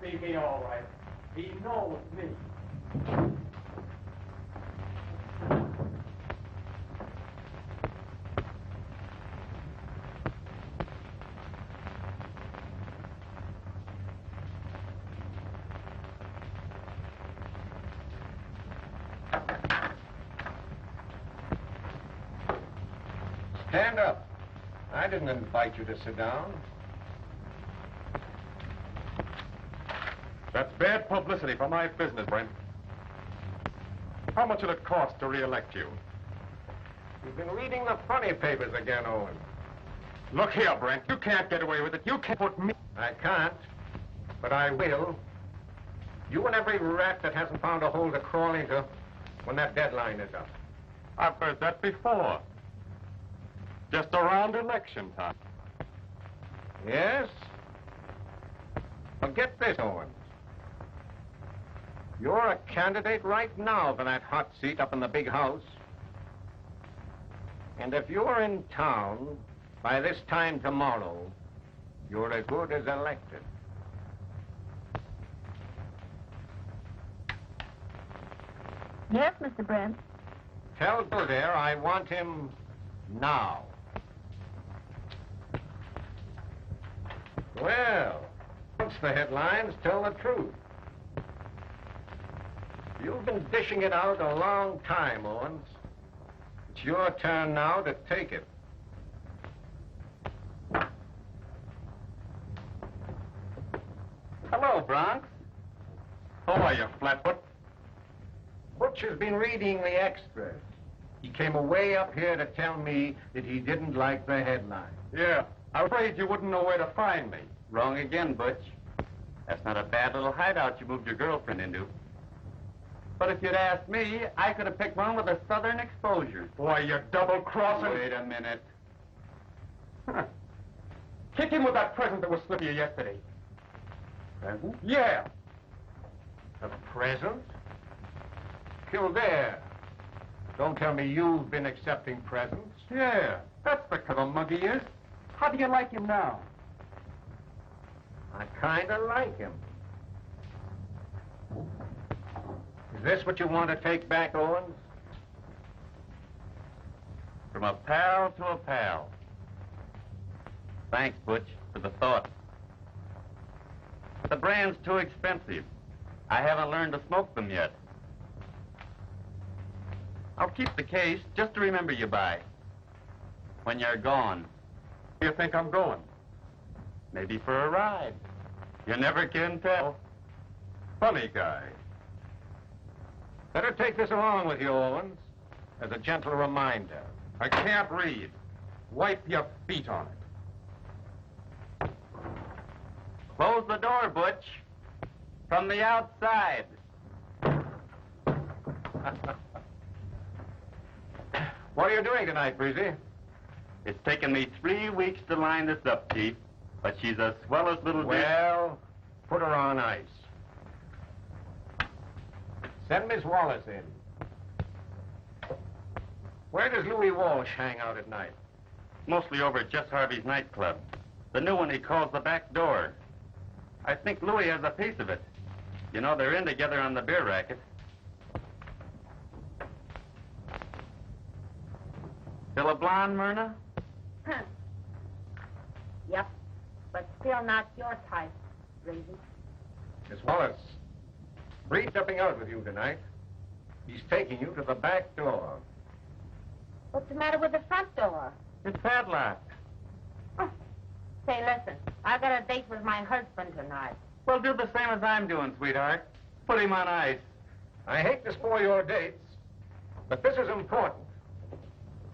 be me, all right. He knows me. Stand up. I didn't invite you to sit down. That's bad publicity for my business, Brent. How much will it cost to re-elect you? You've been reading the funny papers again, Owen. Look here, Brent. You can't get away with it. You can't put me... I can't, but I will. You and every rat that hasn't found a hole to crawl into when that deadline is up. I've heard that before. Just around election time. Yes? Well, get this, Owen. You're a candidate right now for that hot seat up in the big house. And if you're in town by this time tomorrow, you're as good as elected. Yes, Mr. Brent. Tell Bill there I want him now. Well, once the headlines tell the truth. You've been dishing it out a long time, Owens. It's your turn now to take it. Hello, Bronx. How are you, Flatfoot? Butch has been reading the extras. He came away up here to tell me that he didn't like the headline. Yeah, I'm afraid you wouldn't know where to find me. Wrong again, Butch. That's not a bad little hideout you moved your girlfriend into. But if you'd asked me, I could have picked one with a southern exposure. Why, you're double-crossing... Wait a minute. Huh. Kick him with that present that was slipped to you yesterday. Present? Yeah. A present? Kildare. Don't tell me you've been accepting presents. Yeah, that's the kind of mug he is. How do you like him now? I kind of like him. Is this what you want to take back, Owens? From a pal to a pal. Thanks, Butch, for the thought. But the brand's too expensive. I haven't learned to smoke them yet. I'll keep the case just to remember you by. When you're gone. You think I'm going? Maybe for a ride. You never can tell. Funny guy. Better take this along with you, Owens, as a gentle reminder. I can't read. Wipe your feet on it. Close the door, Butch. From the outside. What are you doing tonight, Breezy? It's taken me 3 weeks to line this up, Chief, but she's the swellest little Well, put her on ice. Send Miss Wallace in. Where does Louis Walsh hang out at night? Mostly over at Jess Harvey's nightclub. The new one he calls the back door. I think Louis has a piece of it. You know, they're in together on the beer racket. Still a blonde, Myrna? Yep, but still not your type, Breezy. Miss Wallace, Breed's stepping out with you tonight. He's taking you to the back door. What's the matter with the front door? It's padlocked. Oh. Say, listen, I got a date with my husband tonight. Well, do the same as I'm doing, sweetheart. Put him on ice. I hate to spoil your dates, but this is important.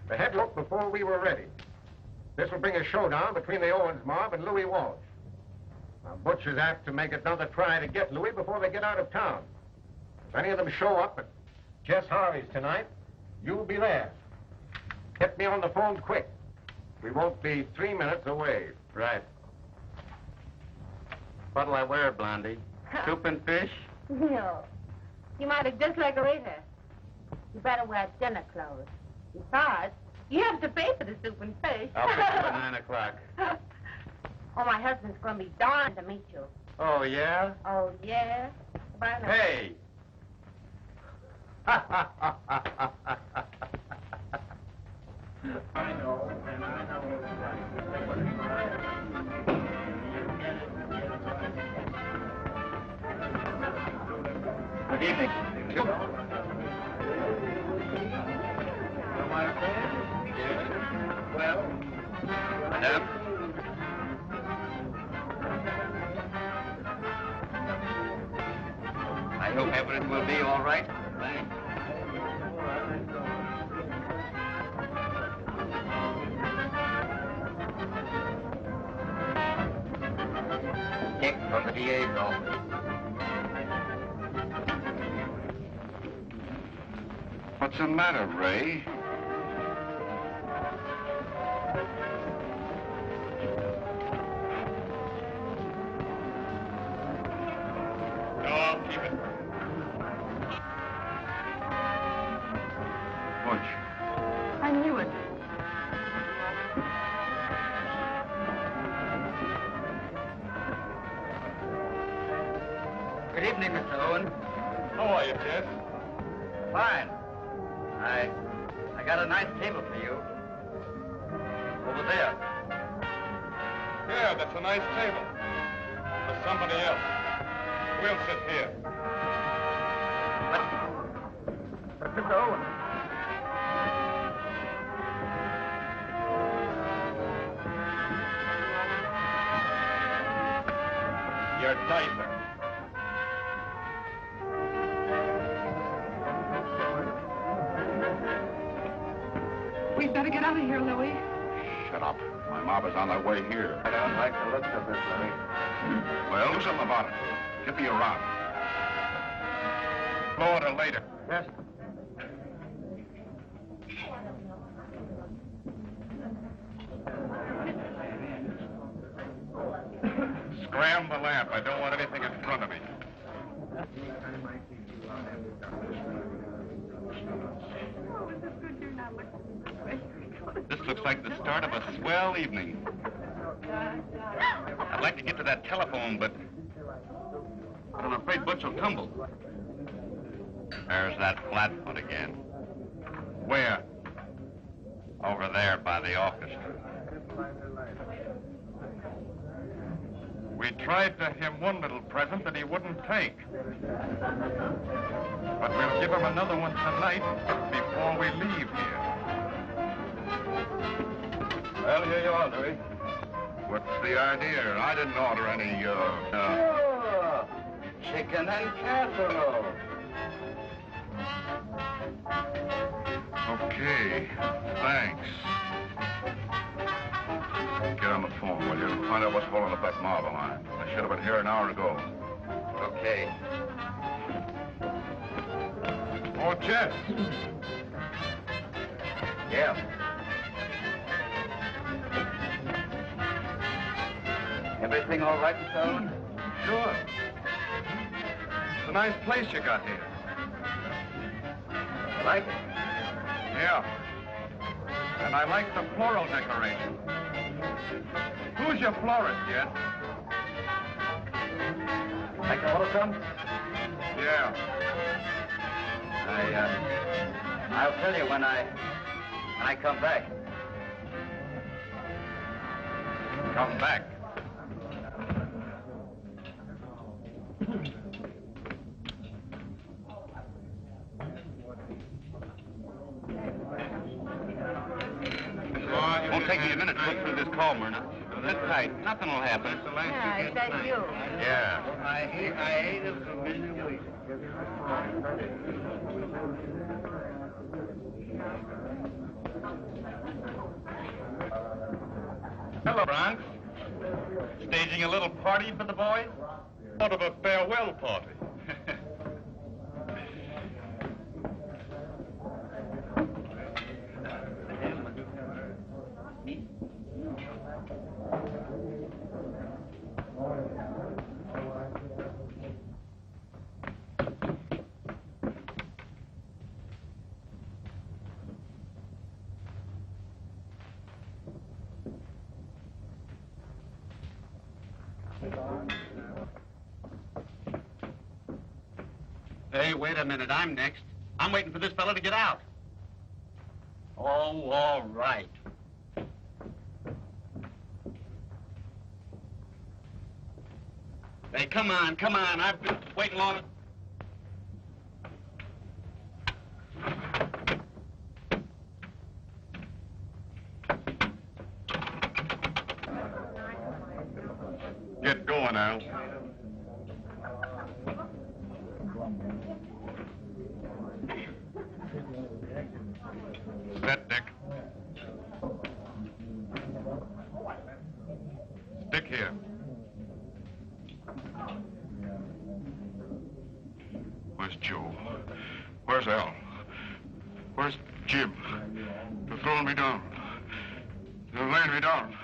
The head looked before we were ready. This will bring a showdown between the Owens mob and Louis Walsh. Now, Butch is apt to make another try to get Louis before they get out of town. If any of them show up at Jess Harvey's tonight, you'll be there. Get me on the phone quick. We won't be 3 minutes away. Right. What'll I wear, Blondie? Soup and fish? No. You might have just like a waiter. You better wear dinner clothes. Besides, you have to pay for the soup and fish. I'll pick you at 9 o'clock. Oh, my husband's going to be darned to meet you. Oh, yeah? Oh, yeah? Why not? Hey! Good evening. Well, madam. I hope everything will be all right. Thanks. Check from the DA's office. What's the matter, Ray? No, I'll keep it. Butch. I knew it. Good evening, Mr. Owen. How are you, Jess? Fine. I got a nice table for you. Over there. Yeah, that's a nice table. For somebody else. We'll sit here. But Mr. Owen. Your diaper. We'd better get out of here, Louis. Shut up. My mob is on their way here. I don't like the looks of this, Louis. Well, do something about it. Give me a round. Order later. Yes. Scram the lamp. I don't want anything in front of me. This looks like the start of a swell evening. I'd like to get to that telephone, but I'm afraid Butch will tumble. There's that flatfoot again. Where? Over there by the orchestra. We tried to him one little present that he wouldn't take. But we'll give him another one tonight before we leave here. Well, here you are, Louis. What's the idea? I didn't order any, Sure. Chicken and casserole. Okay, thanks. Get on the phone, will you? Find out what's holding up that marble line. I should have been here an hour ago. Okay. Oh, Jess. Yeah. Everything all right, Mr. Owen? Sure. It's a nice place you got here. You like it? Yeah. And I like the floral decoration. Who's your florist, Jess? Like to order some? Yeah. I'll tell you when I come back. Come back. Won't take me a minute to look through this call, Myrna. Sit tight. Nothing will happen. Yeah, is that you? Yeah. I hate a familiar way. Hello, Bronx. Staging a little party for the boys? Sort of a farewell party. Hey, wait a minute. I'm next. I'm waiting for this fella to get out. Oh, all right. Hey, come on, come on. I've been waiting long. Get going, Al. Set, Dick. Stick here. Where's Joe? Where's Al? Where's Jim? They're throwing me down. They're laying me down.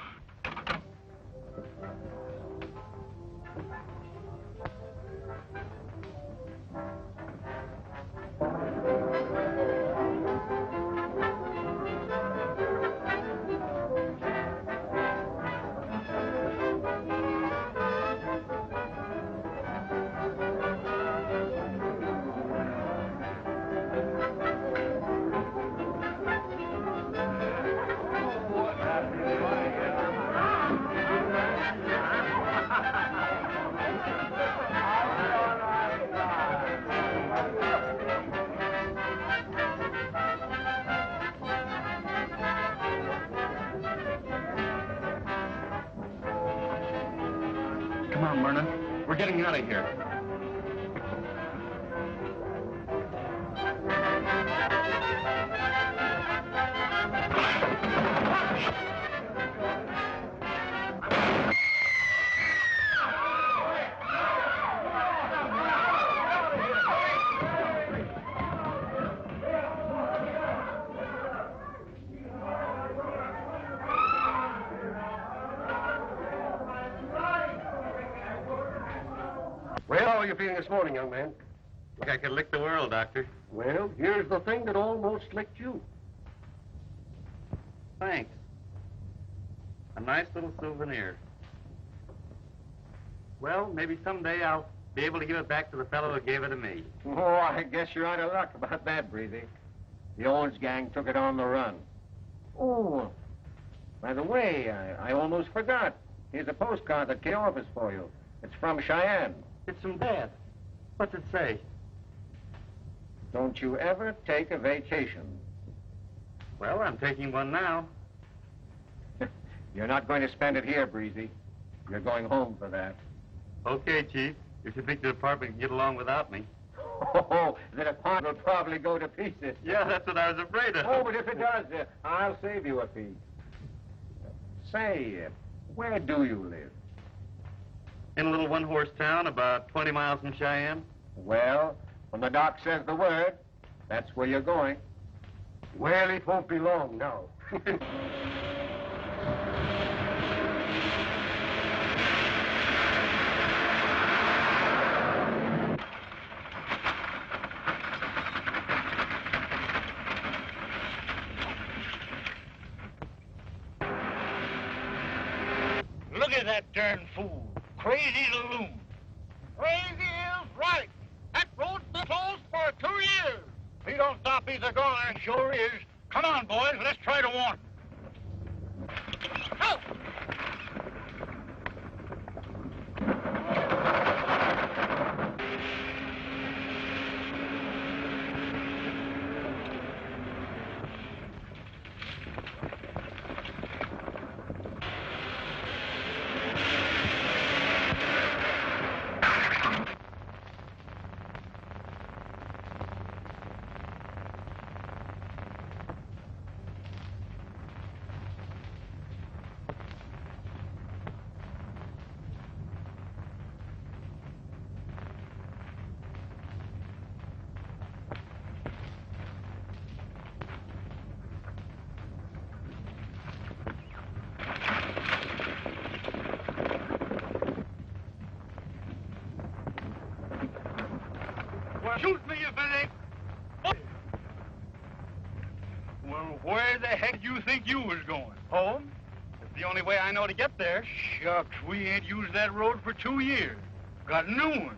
Come on, Myrna. We're getting out of here. Well, how are you feeling this morning, young man? Think I could lick the world, Doctor. Well, here's the thing that almost licked you. Thanks. A nice little souvenir. Well, maybe someday I'll be able to give it back to the fellow who gave it to me. Oh, I guess you're out of luck about that, Breezy. The Owens gang took it on the run. Oh, by the way, I almost forgot. Here's a postcard that came office for you. It's from Cheyenne. It's from Dad. What's it say? Don't you ever take a vacation. Well, I'm taking one now. You're not going to spend it here, Breezy. You're going home for that. Okay, Chief. If you think the department can get along without me. Oh, the department will probably go to pieces. Yeah, that's what I was afraid of. Oh, but if it does, I'll save you a piece. Say, where do you live? In a little one-horse town about 20 miles from Cheyenne. Well, when the doc says the word, that's where you're going. Well, it won't be long now. Look at that darn fool. Crazy loon. Crazy is right. That road's been closed for 2 years. If he don't stop, he's a goner. Sure is. Come on, boys. Let's try to warn. Help! Shoot me if it ain't. Well, where the heck do you think you was going? Home? It's the only way I know to get there. Shucks, we ain't used that road for 2 years. Got a new one.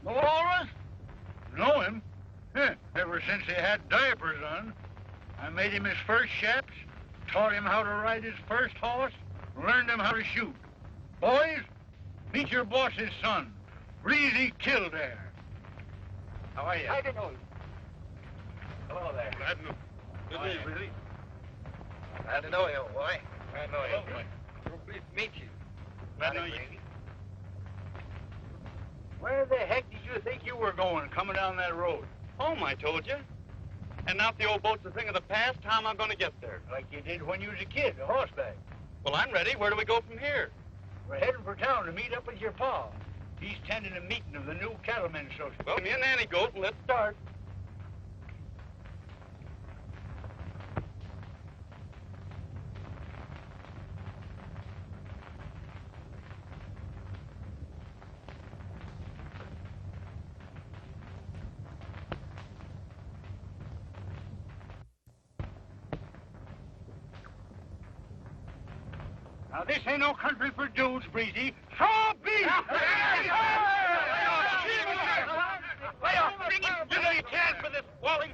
The walrus? Know him? Huh. Ever since he had diapers on. I made him his first chaps, taught him how to ride his first horse, learned him how to shoot. Boys, meet your boss's son, Breezy Kildare. How are you? I don't know. Hello there. Glad to know. Good to meet you, Breezy. Glad to know you, boy. I know you. So pleased to meet you. Glad to know you. Where the heck did you think you were going, coming down that road? Home, I told you. And now if the old boat's a thing of the past, how am I going to get there? Like you did when you was a kid, a horseback. Well, I'm ready. Where do we go from here? We're heading for town to meet up with your pa. He's tending a meeting of the new cattlemen association. Well, me and Nanny goat, and let's start. Now, this ain't no country for dudes, Breezy. So be it! Lay off, bring him. You know you can't for this, Wally. You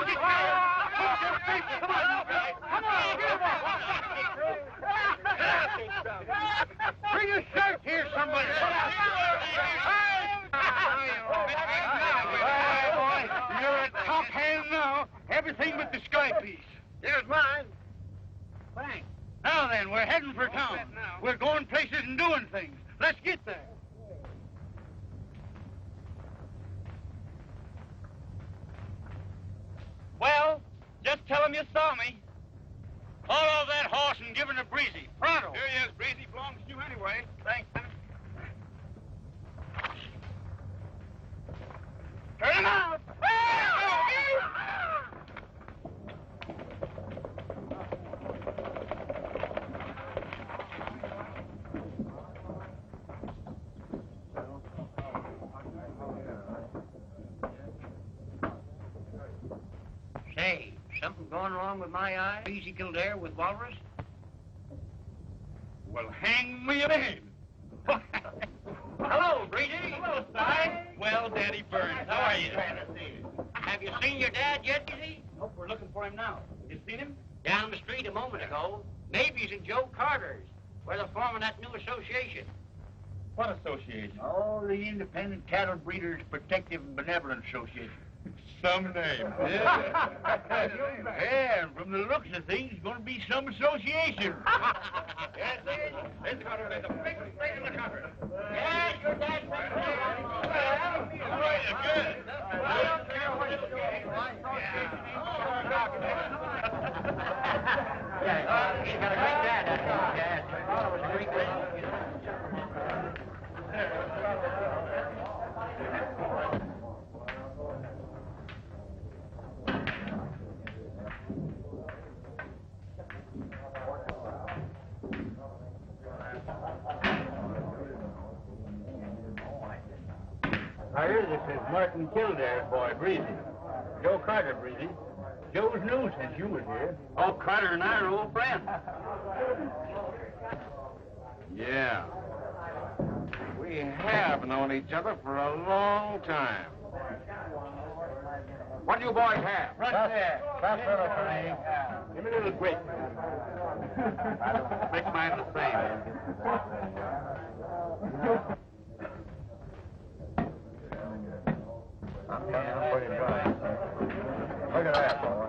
get Come on, bring your shirt here, somebody. You're a top hand now. Everything but the sky piece. Here's mine. Thanks. Now then, we're heading for town. We're going places and doing things. Let's get there. Well, just tell him you saw me. Haul off that horse and give it to Breezy. Pronto. Here he is, Breezy. Belongs to you anyway. Thanks. Turn him out. Say, something going wrong with my eye? Breezy Kildare with Walrus? Well, hang me a man. Hello, Breezy. Hello, Si. Well, Daddy Burns, how are you? Have you seen your dad yet, Breezy? Nope, we're looking for him now. You seen him? Down the street a moment ago. Maybe he's in Joe Carter's, where they're forming that new association. What association? Oh, the Independent Cattle Breeders Protective and Benevolent Association. Some name. Yeah. Yeah, and from the looks of things, it's going to be some association. Yes, it's going to be the biggest thing in the country. Yes, your dad's right there. All right, you're good. I don't care what it's doing. Yeah, you got a great dad, that's all. Yes. Oh, it was a great dad. Now, here, this is Martin Kildare's boy, Breezy. Joe Carter, Breezy. Joe's new since you was here. Oh, Carter and I are old friends. Yeah. We have known each other for a long time. What do you boys have? Right there. That's what I'm saying. Give me a little grape. Make mine the same. Look at that, boy.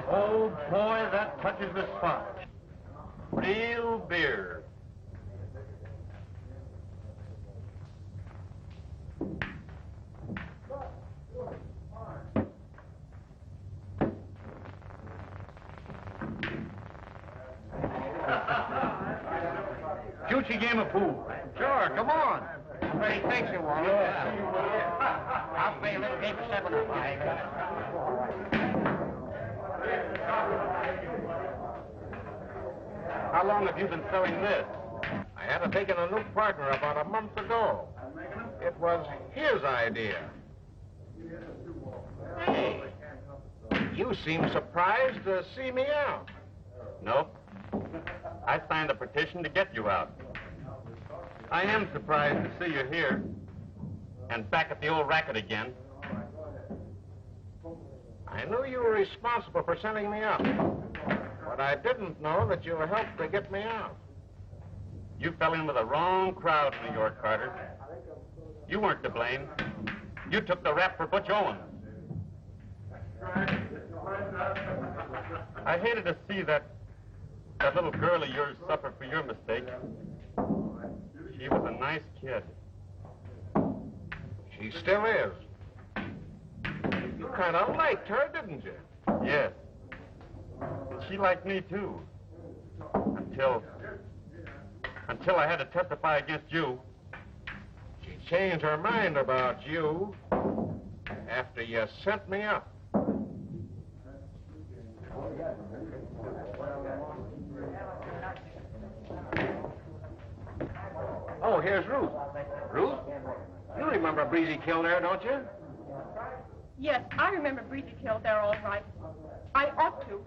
Oh, boy, that touches the spot. Real beer. Juicy game of pool. Sure, come on. Where he takes you, Wally. I'll pay a little game for 7 of How long have you been selling this? I had to take in a new partner about a month ago. It was his idea. Hey, you seem surprised to see me out. Nope. I signed a petition to get you out. I am surprised to see you here. and back at the old racket again. I knew you were responsible for sending me up, but I didn't know that you helped to get me out. You fell in with the wrong crowd, New York, Carter. You weren't to blame. You took the rap for Butch Owens. I hated to see that little girl of yours suffer for your mistake. She was a nice kid. She still is. You kind of liked her, didn't you? Yes. And she liked me, too. Until I had to testify against you. She changed her mind about you after you sent me up. Oh, here's Ruth. Ruth, you remember Breezy Kildare, don't you? Yes, I remember Breezy Kildare all right. I ought to.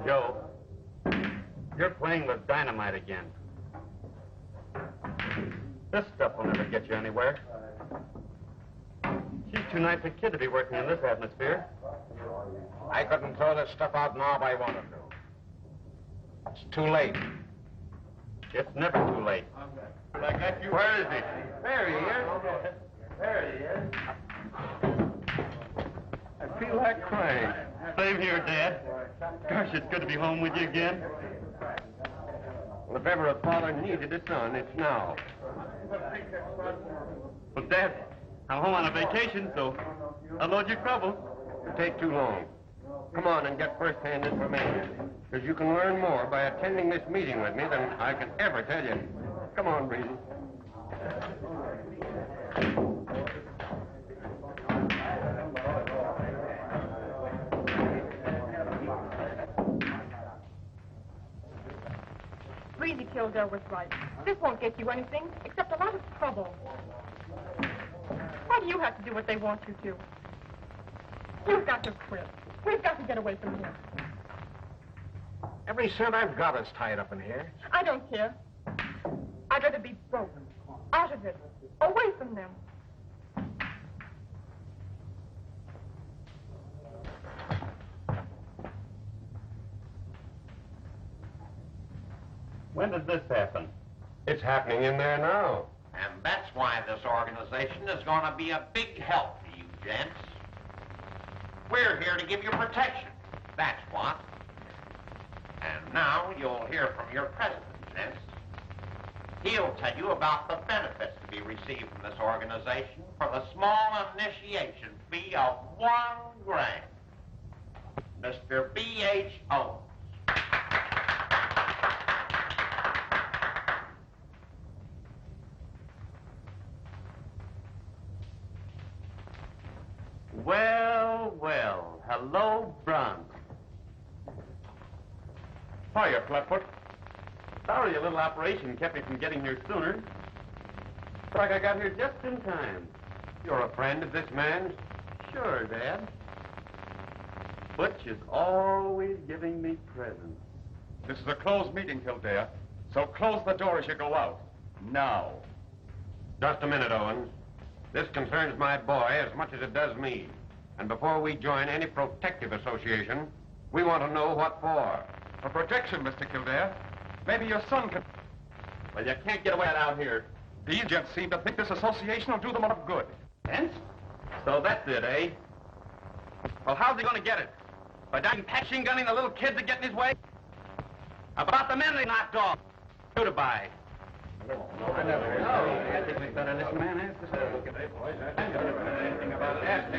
Joe, you're playing with dynamite again. This stuff will never get you anywhere. She's too nice a kid to be working in this atmosphere. I couldn't throw this stuff out now if I wanted to. It's too late. It's never too late. I got you. Where is he? There he is. There he is. I feel like crying. Same here, Dad. Gosh, it's good to be home with you again. Well, if ever a father needed a son, it's now. Well, Dad, I'm home on a vacation, so I'll load your trouble. It'll take too long. Come on and get first-hand information, because you can learn more by attending this meeting with me than I can ever tell you. Come on, Breezy. Breezy Kildare was right. This won't get you anything except a lot of trouble. Why do you have to do what they want you to? You've got to quit. We've got to get away from here. Every cent I've got is tied up in here. I don't care. I'd rather be broke, out of it, away from them. When did this happen? It's happening in there now. And that's why this organization is going to be a big help to you, gents. We're here to give you protection. That's what. And now you'll hear from your president, gents. He'll tell you about the benefits to be received from this organization for the small initiation fee of $1 grand. Mr. B.H. Owens. Well, well. Hello, Bronze. Hiya, Flatfoot. Sorry a little operation kept me from getting here sooner. Looks like I got here just in time. You're a friend of this man's? Sure, Dad. Butch is always giving me presents. This is a closed meeting, Kildare, so close the door as you go out. Now. Just a minute, Owens. This concerns my boy as much as it does me. And before we join any protective association, we want to know what for. For protection, Mr. Kildare. Maybe your son can... Well, you can't get away out here. These gents seem to think this association will do them enough good. Hence? So that's it, eh? Well, how's he going to get it? By machine gunning the little kids that get in his way? About the men they knocked off. Who to buy? I think we better let the man have to say. Anything about that.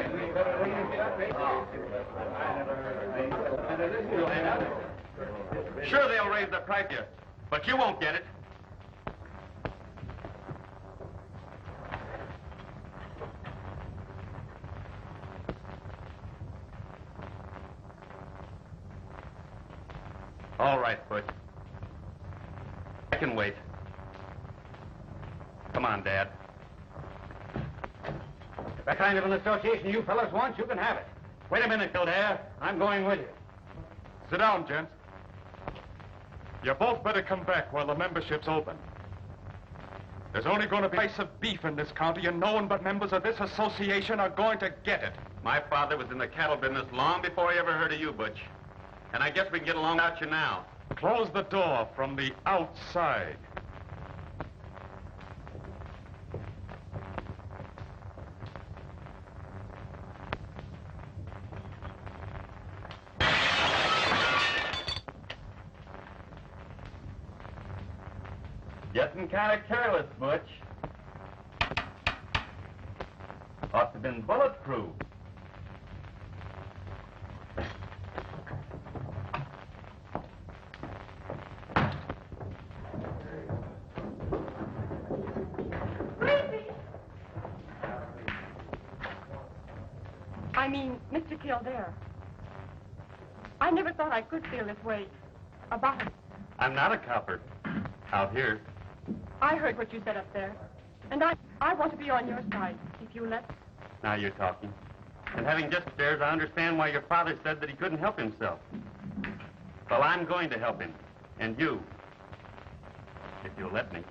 Sure, they'll raise the price here, but you won't get it. All right, Butch. I can wait. Come on, Dad. If that kind of an association you fellas want, you can have it. Wait a minute, Kildare. I'm going with you. Sit down, gents. You both better come back while the membership's open. There's only going to be a slice of beef in this county, and no one but members of this association are going to get it. My father was in the cattle business long before he ever heard of you, Butch. And I guess we can get along without you now. Close the door from the outside. Getting kind of careless, Butch. Ought to have been bulletproof. I mean, Mr. Kildare. I never thought I could feel this way about it. I'm not a copper. Out here. I heard what you said up there. And I want to be on your side, if you let. Now you're talking. And having just upstairs, I understand why your father said that he couldn't help himself. Well, I'm going to help him. And you. If you'll let me.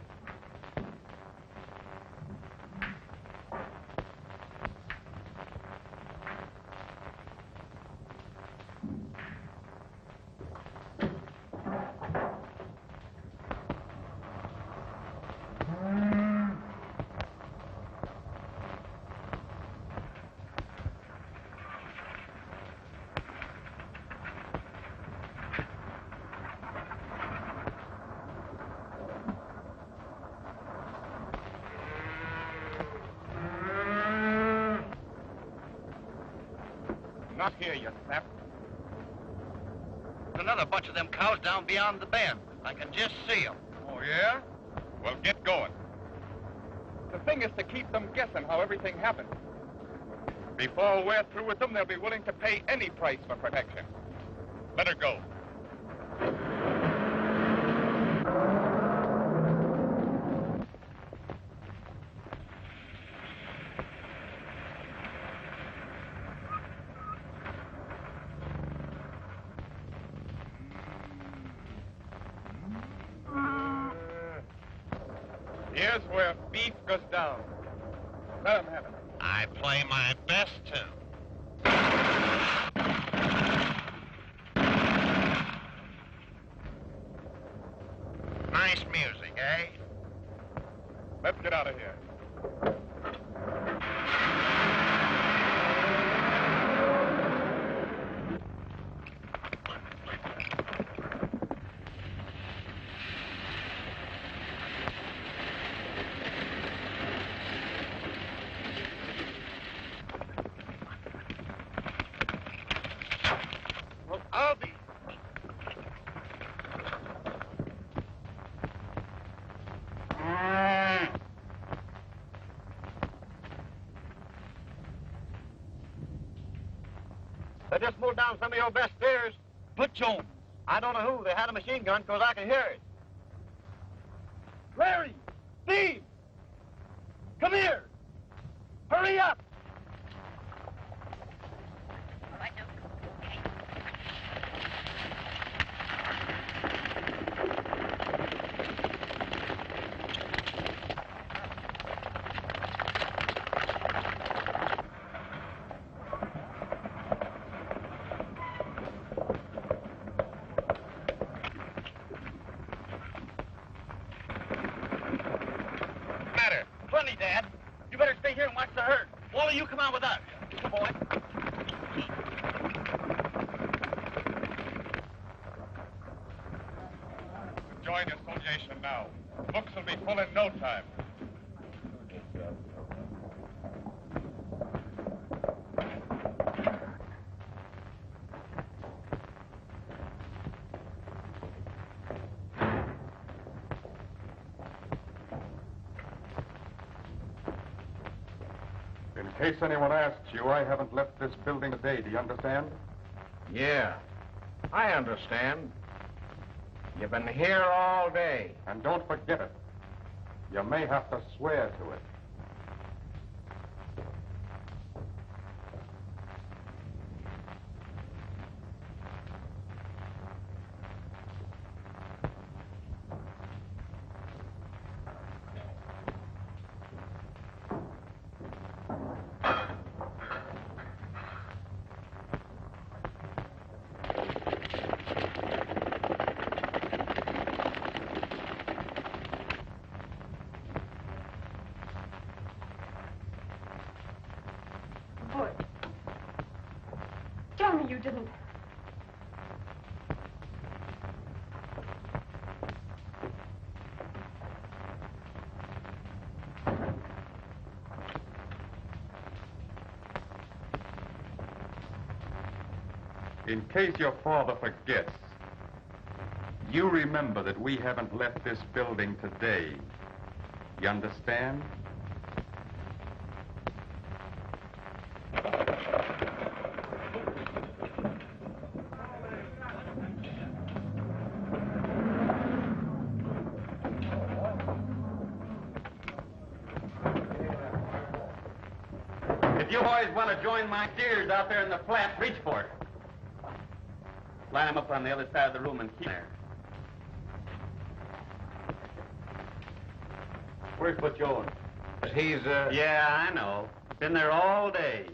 Not here, you sap. There's another bunch of them cows down beyond the bend. I can just see them. Oh, yeah? Well, get going. The thing is to keep them guessing how everything happened. Before we're through with them, they'll be willing to pay any price for protection. Let her go. Here's where beef goes down. Let them have it. I play my best tune. Nice music, eh? Let's get out of here. I'll be. They just moved down some of your best steers. Put Jones. I don't know who. They had a machine gun because I can hear it. Larry! Steve! Come here! Hurry up! Plenty, Dad. You better stay here and watch the herd. Wally, you come on with us. Good boy. Join the association now. Books will be full in no time. In case anyone asks you, I haven't left this building today. Do you understand? Yeah, I understand. You've been here all day. And don't forget it. You may have to swear to it. Tell me you didn't. In case your father forgets, you remember that we haven't left this building today. You understand? If you boys want to join my steers out there in the flat, reach for it. Line them up on the other side of the room and keep there. Where's Butch Owens? He's, Yeah, I know. Been there all day.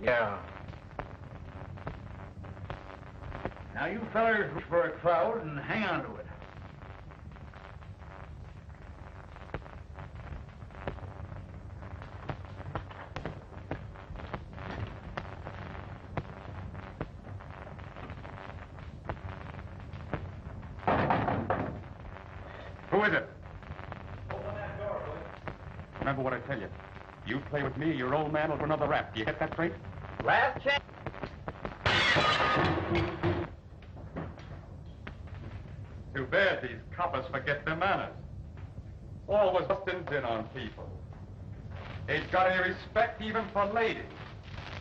Yeah. Now, you fellers reach for a crowd and hang on to it. Who is it? Remember what I tell you. You play with me, your old man will run another rap. Do you get that straight? Last chance. Too bad these coppers forget their manners. Always busting in on people. Ain't got any respect even for ladies.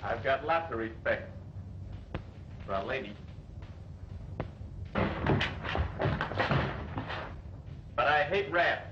I've got lots of respect for a lady. But I hate rats.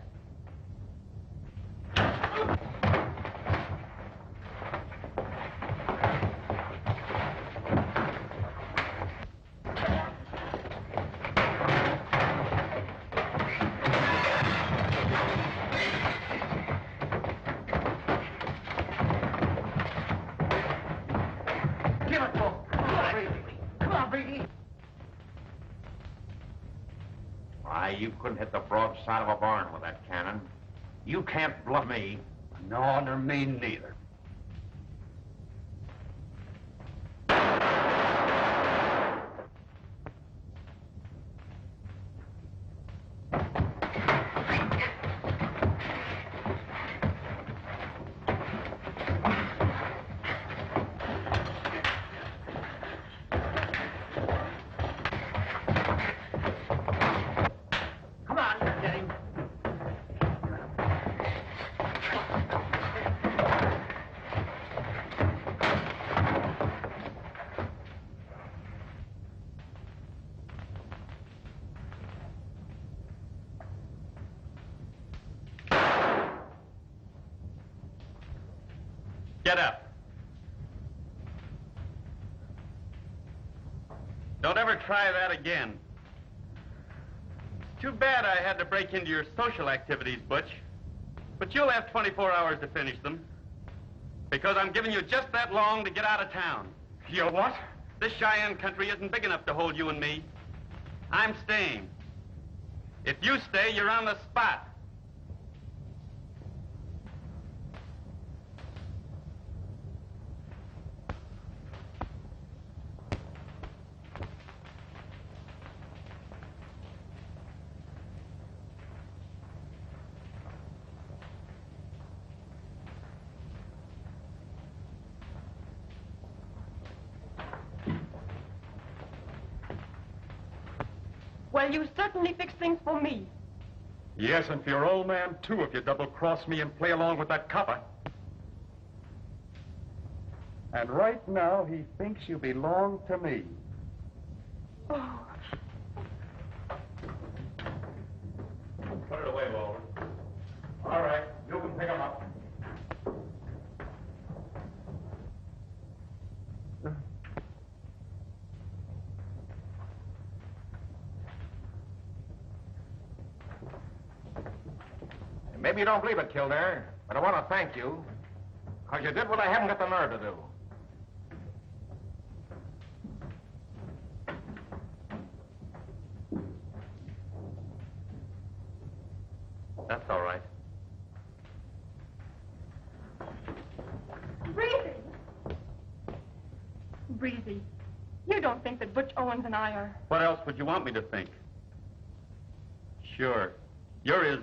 Give it to him. Come on, Brady. Come on, Brady. Why, you couldn't hit the broadside of a barn with that cannon. You can't bluff me. No, nor me neither. Come on, get him. Get up. Don't ever try that again. Too bad I had to break into your social activities, Butch. But you'll have 24 hours to finish them. Because I'm giving you just that long to get out of town. You what? This Cheyenne country isn't big enough to hold you and me. I'm staying. If you stay, you're on the spot. Well, you certainly fix things for me. Yes, and for your old man, too, if you double-cross me and play along with that copper. And right now, he thinks you belong to me. Oh, Put it away, Walter. All right, you can pick him up. Maybe you don't believe it, Kildare, but I want to thank you, because you did what I haven't got the nerve to do. That's all right. Breezy. Breezy, You don't think that Butch Owens and I are... What else would you want me to think? Sure. You're his...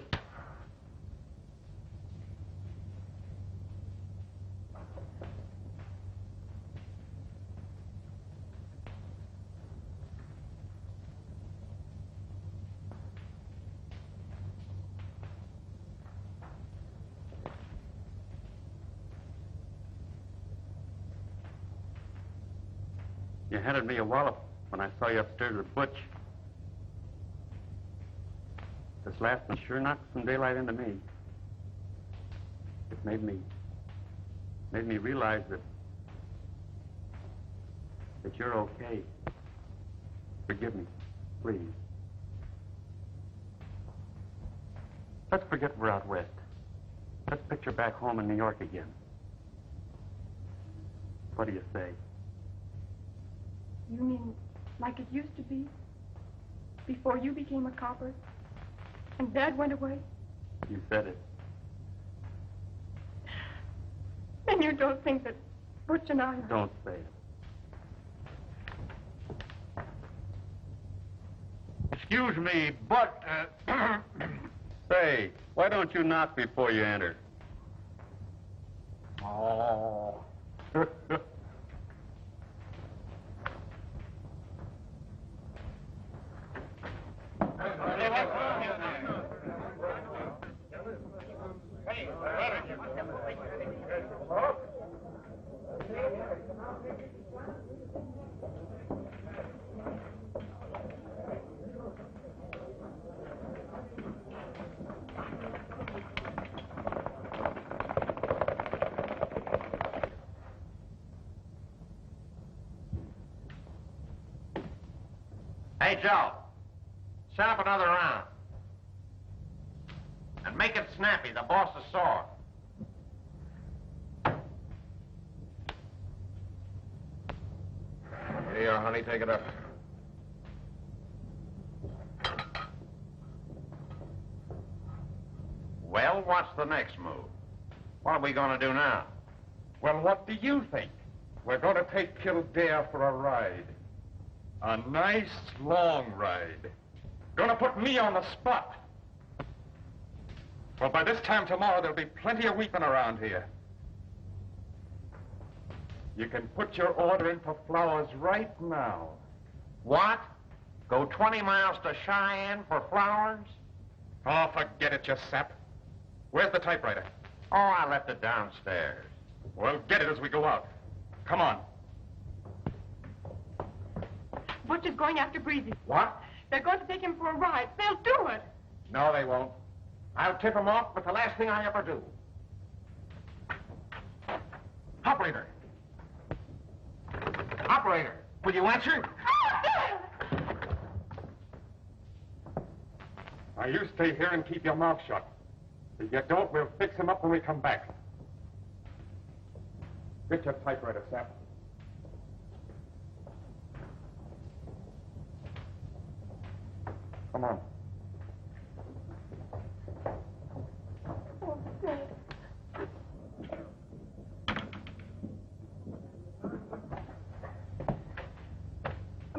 You handed me a wallop when I saw you upstairs with Butch. This last one sure knocked some daylight into me. It made me realize that you're okay. Forgive me, please. Let's forget we're out west. Let's picture back home in New York again. What do you say? You mean like it used to be? Before you became a copper? And Dad went away? You said it. Then you don't think that Butch and I are... Don't say it. Excuse me, but, Say, why don't you knock before you enter? Oh. Hey, Joe, set up another round. And make it snappy. The boss is sore. Here, honey, take it up. Well, what's the next move? What are we going to do now? Well, what do you think? We're going to take Kildare for a ride. A nice, long ride. Gonna put me on the spot. Well, by this time tomorrow, there'll be plenty of weeping around here. You can put your order in for flowers right now. What? Go 20 miles to Cheyenne for flowers? Oh, forget it, you sap. Where's the typewriter? Oh, I left it downstairs. Well, get it as we go out. Come on. Butch is going after Breezy. What? They're going to take him for a ride. They'll do it. No, they won't. I'll tip them off, but the last thing I ever do. Operator. Operator, will you answer? Now, you stay here and keep your mouth shut. If you don't, we'll fix him up when we come back. Get your typewriter, Sap. Come on.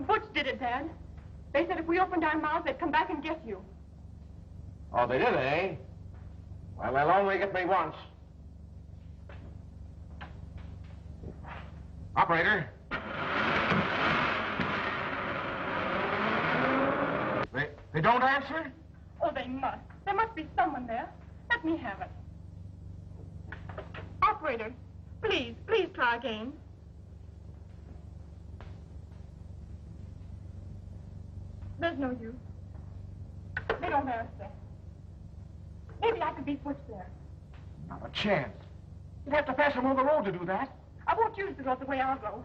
Butch did it, Dad. They said if we opened our mouths, they'd come back and get you. Oh, they did, eh? Well, they'll only get me once. Operator. They don't answer? Oh, they must. There must be someone there. Let me have it. Operator, please try again. There's no use. They don't answer. Maybe I could beat Butch there. Not a chance. You'd have to pass them on the road to do that. I won't use the road the way I'll go.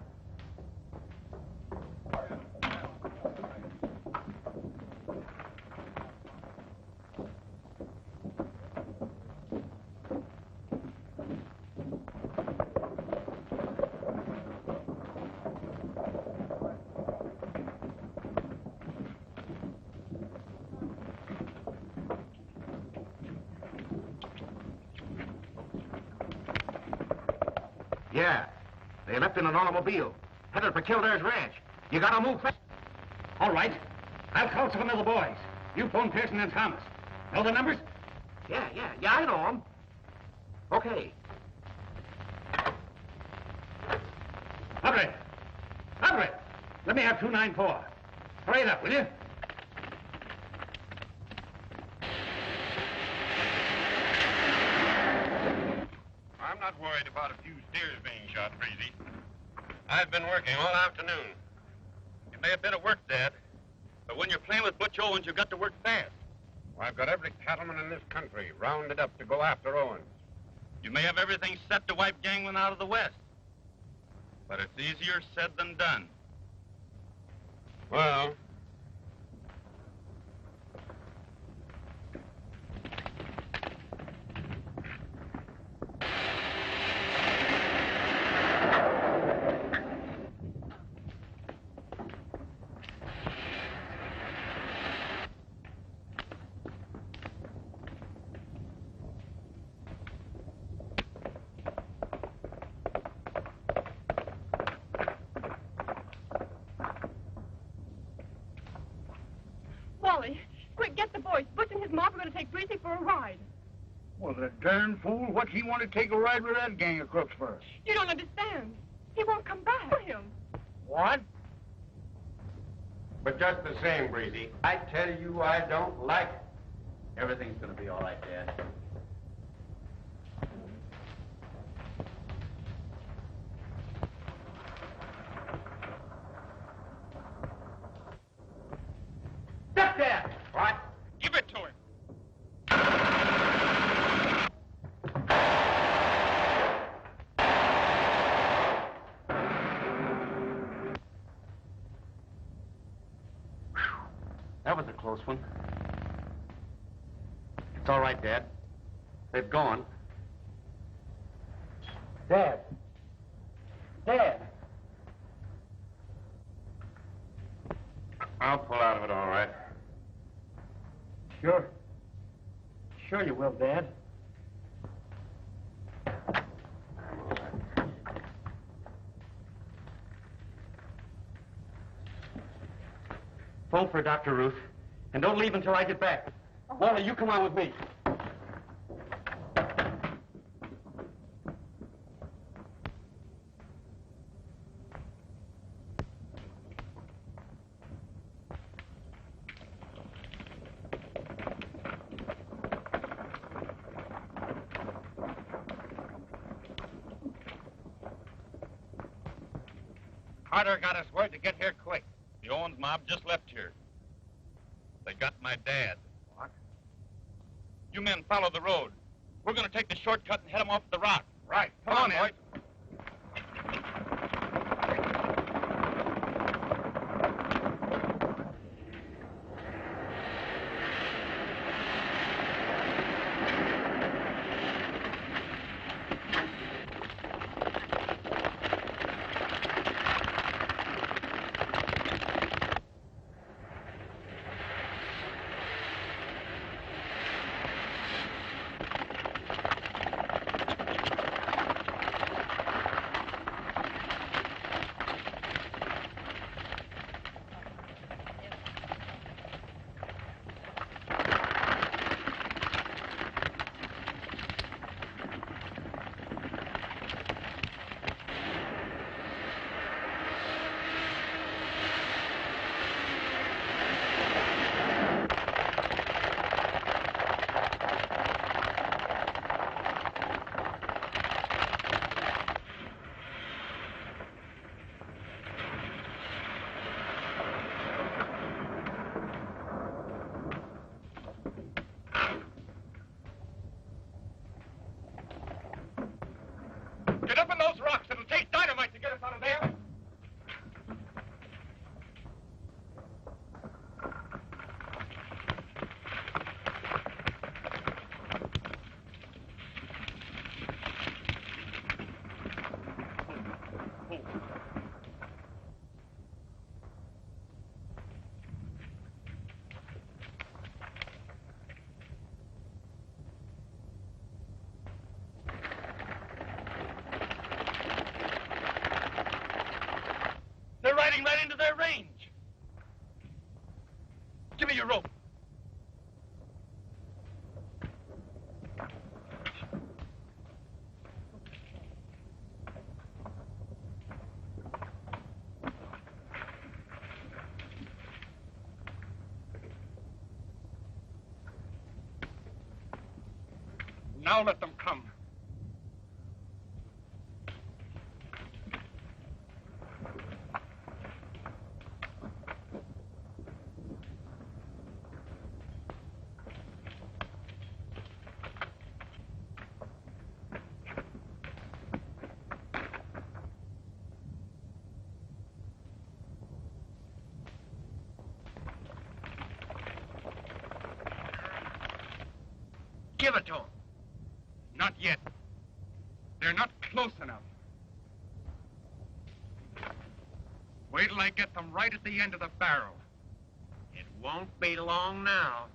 Yeah. They left in an automobile, headed for Kildare's ranch. You gotta move fast. All right. I'll call some of the boys. You phone Pearson and Thomas. Know the numbers? Yeah, I know them. Okay. Abre! Let me have 294. Hurry it up, will you? I'm not worried about a few steers being shot, Breezy. I've been working all afternoon. You may have been at work, Dad, but when you're playing with Butch Owens, you've got to work fast. Well, I've got every cattleman in this country rounded up to go after Owens. You may have everything set to wipe gangland out of the West, but it's easier said than done. Well, Wally, quick, get the boys. Butch and his mom are going to take Breezy for a ride. Well, the darn fool, what's he want to take a ride with that gang of crooks for? You don't understand. He won't come back for him. What? but just the same, Breezy, I tell you, I don't like it. Everything's going to be all right, Dad. Stop there! What? Give it to him. That was a close one. It's all right, Dad. They've gone. Dad. I'll pull out of it all right. Sure. Sure you will, Dad. Phone for Dr. Ruth, and don't leave until I get back. Wally, you come on with me. Carter got us word to get here quick. The Owens mob just left here. They got my dad. What? You men follow the road. We're going to take the shortcut and head them off the rock. Right. Come on, boys. getting right into their range. Give me your rope. Now let them come. Give it to him. Not yet. They're not close enough. Wait till I get them right at the end of the barrel. It won't be long now.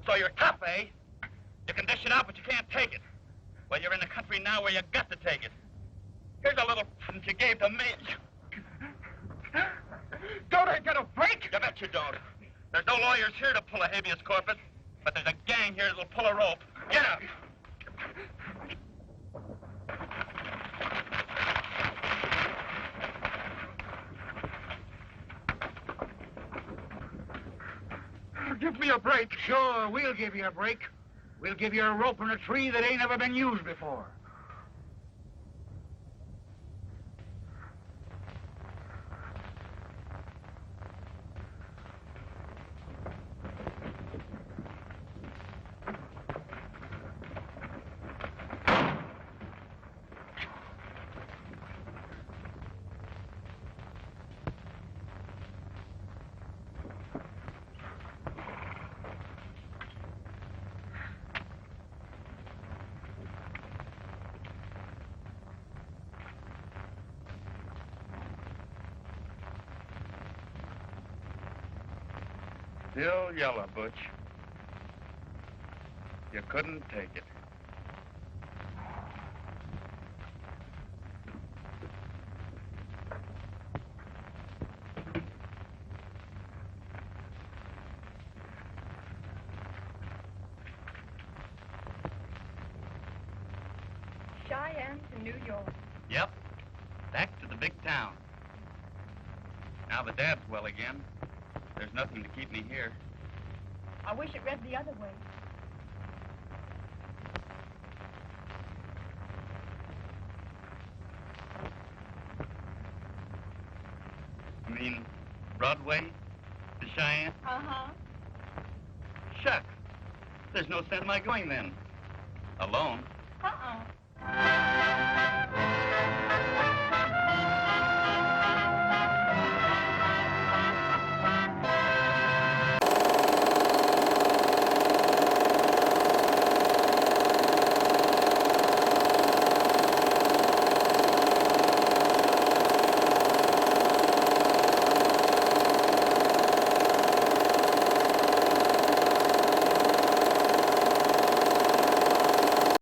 So you're tough, eh? You can dish it out, but you can't take it. Well, you're in the country now where you got to take it. Here's a little present you gave to me. Don't I get a break? You bet you don't. There's no lawyers here to pull a habeas corpus, but there's a gang here that'll pull a rope. Get up. Give me a break. Sure, we'll give you a break. We'll give you a rope and a tree that ain't ever been used before. Still yellow, Butch. You couldn't take it. Cheyenne to New York. Yep. Back to the big town. Now the dad's well again. There's nothing to keep me here. I wish it read the other way. You mean Broadway to Cheyenne? Uh-huh. Shucks. There's no sense in my going then. Alone? Uh-uh.